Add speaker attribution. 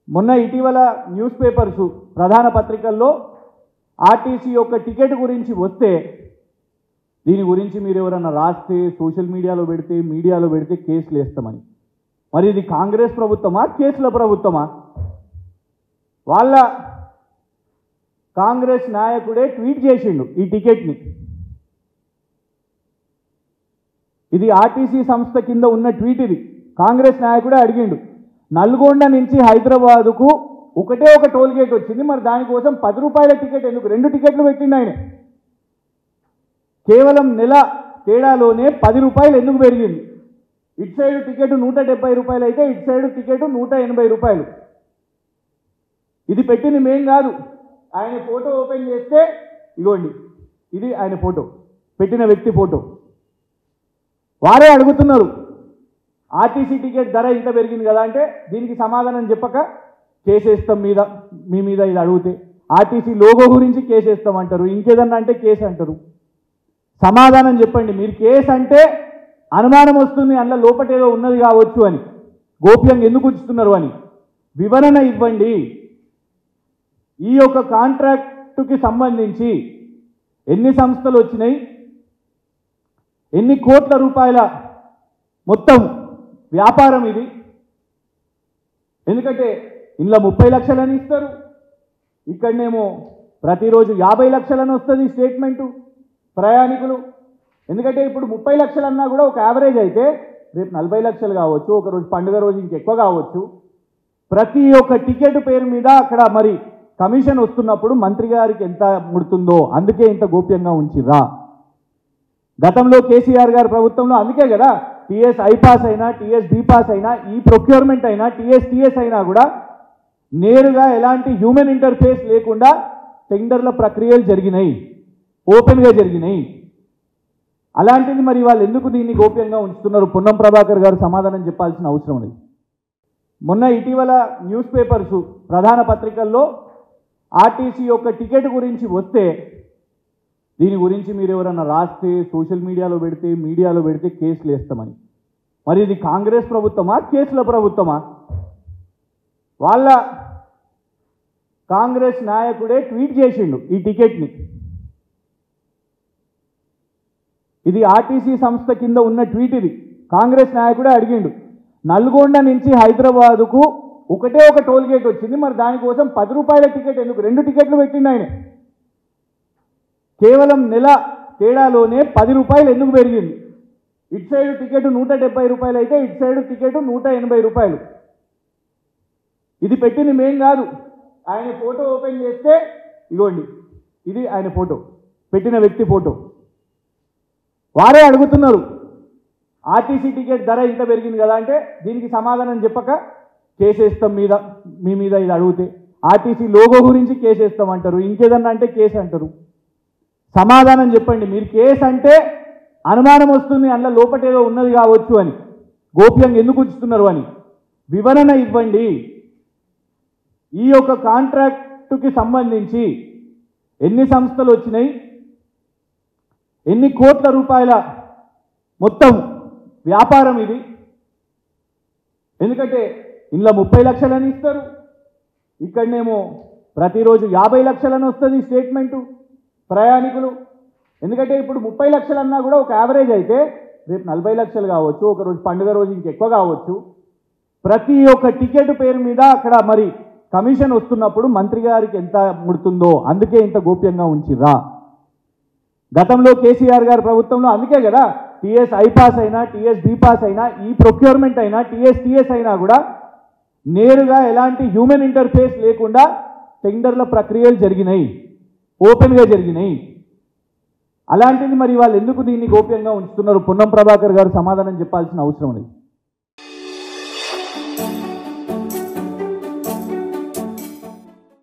Speaker 1: మొన్న ఇటీవల news papers ప్రధాన పత్రికల్లో ఆర్టీసీ యొక్క టికెట్ గురించి వస్తే దీని గురించి మీరు ఎవరైనా రాస్తే సోషల్ మీడియాలో పెడితే కేసులు వేస్తామని. మరి ఇది కాంగ్రెస్ ప్రభుత్వమా కేసుల ప్రభుత్వమా? వాళ్ళ కాంగ్రెస్ నాయకుడే ట్వీట్ చేసిండు ఈ టికెట్ని. ఇది ఆర్టీసీ సంస్థ కింద ఉన్న ట్వీట్. ఇది కాంగ్రెస్ నాయకుడే అడిగిండు. నల్గొండ నుంచి హైదరాబాదుకు ఒకటే ఒక టోల్ గేట్ వచ్చింది, మరి దానికోసం 10 రూపాయల టికెట్ ఎందుకు? 2 టికెట్లు పెట్టిండు ఆయన. కేవలం నెల తేడాలోనే 10 రూపాయలు ఎందుకు పెరిగింది? ఇటు సైడ్ టికెట్ 170 రూపాయలు అయితే ఇటు సైడ్ టికెట్ 180 రూపాయలు. ఇది పెట్టింది మేం కాదు. ఆయన ఫోటో ఓపెన్ చేస్తే ఇగోండి, ఇది ఆయన ఫోటో, పెట్టిన వ్యక్తి ఫోటో. వారే అడుగుతున్నారు ఆర్టీసీ టికెట్ ధర ఇంత పెరిగింది కదా అంటే దీనికి సమాధానం చెప్పక కేసేస్తాం మీ మీద ఇది అడిగితే. ఆర్టీసీ లోగో గురించి కేసేస్తాం అంటారు, ఇంకేదన్నా అంటే కేసు అంటారు. సమాధానం చెప్పండి. మీరు కేసు అంటే అనుమానం వస్తుంది, అందులో లోపటేదో ఉన్నది కావచ్చు అని, గోప్యంగా ఎందుకు ఉంచుతున్నారు అని వివరణ ఇవ్వండి. ఈ యొక్క కాంట్రాక్టుకి సంబంధించి ఎన్ని సంస్థలు వచ్చినాయి, ఎన్ని కోట్ల రూపాయల మొత్తం వ్యాపారం ఇది? ఎందుకంటే ఇందులో 30 లక్షలని ఇస్తారు, ఇక్కడనేమో ప్రతిరోజు 50 లక్షలని వస్తుంది స్టేట్మెంటు ప్రయాణికులు. ఎందుకంటే ఇప్పుడు 30 లక్షలు అన్నా కూడా ఒక యావరేజ్ అయితే రేపు 40 లక్షలు కావచ్చు, ఒకరోజు పండుగ రోజు ఇంకెక్కువ కావచ్చు. ప్రతి ఒక్క టికెట్ పేరు మీద అక్కడ మరి కమిషన్ వస్తున్నప్పుడు మంత్రి గారికి ఎంత ముడుతుందో అందుకే ఇంత గోప్యంగా ఉంచిర్రా? గతంలో కేసీఆర్ గారి ప్రభుత్వంలో అందుకే కదా టీఎస్ ఐపాస్ అయినా టీఎస్ బీపాస్ అయినా ఈ ప్రొక్యూర్మెంట్ అయినా టీఎస్ అయినా కూడా నేరుగా ఎలాంటి హ్యూమన్ ఇంటర్ఫేస్ లేకుండా టెండర్ల ప్రక్రియలు జరిగినాయి, ఓపెన్గా జరిగినాయి. అలాంటిది మరి వాళ్ళు ఎందుకు దీన్ని గోప్యంగా ఉంచుతున్నారు? పొన్నం ప్రభాకర్ గారు సమాధానం చెప్పాల్సిన అవసరం ఉంది. మొన్న ఇటీవల న్యూస్ పేపర్స్ ప్రధాన పత్రికల్లో ఆర్టీసీ యొక్క టికెట్ గురించి వస్తే దీని గురించి మీరు ఎవరైనా రాస్తే సోషల్ మీడియాలో పెడితే కేసులు వేస్తామని. మరి ఇది కాంగ్రెస్ ప్రభుత్వమా కేసుల ప్రభుత్వమా? వాళ్ళ కాంగ్రెస్ నాయకుడే ట్వీట్ చేసిండు ఈ టికెట్ని. ఇది ఆర్టీసీ సంస్థ కింద ఉన్న ట్వీట్. ఇది కాంగ్రెస్ నాయకుడే అడిగిండు. నల్గొండ నుంచి హైదరాబాదుకు ఒకటే ఒక టోల్ గేట్ వచ్చింది, మరి దానికోసం 10 రూపాయల టికెట్ ఎందుకు? 2 టికెట్లు పెట్టిండు ఆయన. కేవలం నెల తేడాలోనే 10 రూపాయలు ఎందుకు పెరిగింది? ఇటు సైడ్ టికెట్ 170 రూపాయలు అయితే ఇటు సైడ్ టికెట్ 180 రూపాయలు. ఇది పెట్టింది మేం కాదు. ఆయన ఫోటో ఓపెన్ చేస్తే ఇగోండి, ఇది ఆయన ఫోటో, పెట్టిన వ్యక్తి ఫోటో. వారే అడుగుతున్నారు ఆర్టీసీ టికెట్ ధర ఇంత పెరిగింది కదా అంటే దీనికి సమాధానం చెప్పక కేసేస్తాం మీ మీద ఇది అడిగితే. ఆర్టీసీ లోగో గురించి కేసేస్తాం అంటారు, ఇంకేదన్నా అంటే కేసు అంటారు. సమాధానం చెప్పండి. మీరు కేసు అంటే అనుమానం వస్తుంది, అందులో లోపటేదో ఉన్నది కావచ్చు అని, గోప్యంగా ఎందుకు ఉంచుతున్నారు అని వివరణ ఇవ్వండి. ఈ యొక్క కాంట్రాక్టుకి సంబంధించి ఎన్ని సంస్థలు వచ్చినాయి, ఎన్ని కోట్ల రూపాయల మొత్తం వ్యాపారం ఇది? ఎందుకంటే ఇందులో 30 లక్షలని ఇస్తారు, ఇక్కడనేమో ప్రతిరోజు 50 లక్షలని వస్తుంది స్టేట్మెంటు ప్రయాణికులు. ఎందుకంటే ఇప్పుడు 30 లక్షలు అన్నా కూడా ఒక యావరేజ్ అయితే రేపు 40 లక్షలు కావచ్చు, ఒకరోజు పండుగ రోజు ఇంకెక్కువ కావచ్చు. ప్రతి ఒక్క టికెట్ పేరు మీద అక్కడ మరి కమిషన్ వస్తున్నప్పుడు మంత్రి గారికి ఎంత ముడుతుందో అందుకే ఇంత గోప్యంగా ఉంచిర్రా? గతంలో కేసీఆర్ గారి ప్రభుత్వంలో అందుకే కదా టీఎస్ ఐపాస్ అయినా టీఎస్ బీపాస్ అయినా ఈ ప్రొక్యూర్మెంట్ అయినా టీఎస్ అయినా కూడా నేరుగా ఎలాంటి హ్యూమన్ ఇంటర్ఫేస్ లేకుండా టెండర్ల ప్రక్రియలు జరిగినాయి, ఓపెన్గా జరిగినాయి. అలాంటిది మరి వాళ్ళు ఎందుకు దీన్ని గోప్యంగా ఉంచుతున్నారు? పొన్నం ప్రభాకర్ గారు సమాధానం చెప్పాల్సిన అవసరం ఉంది.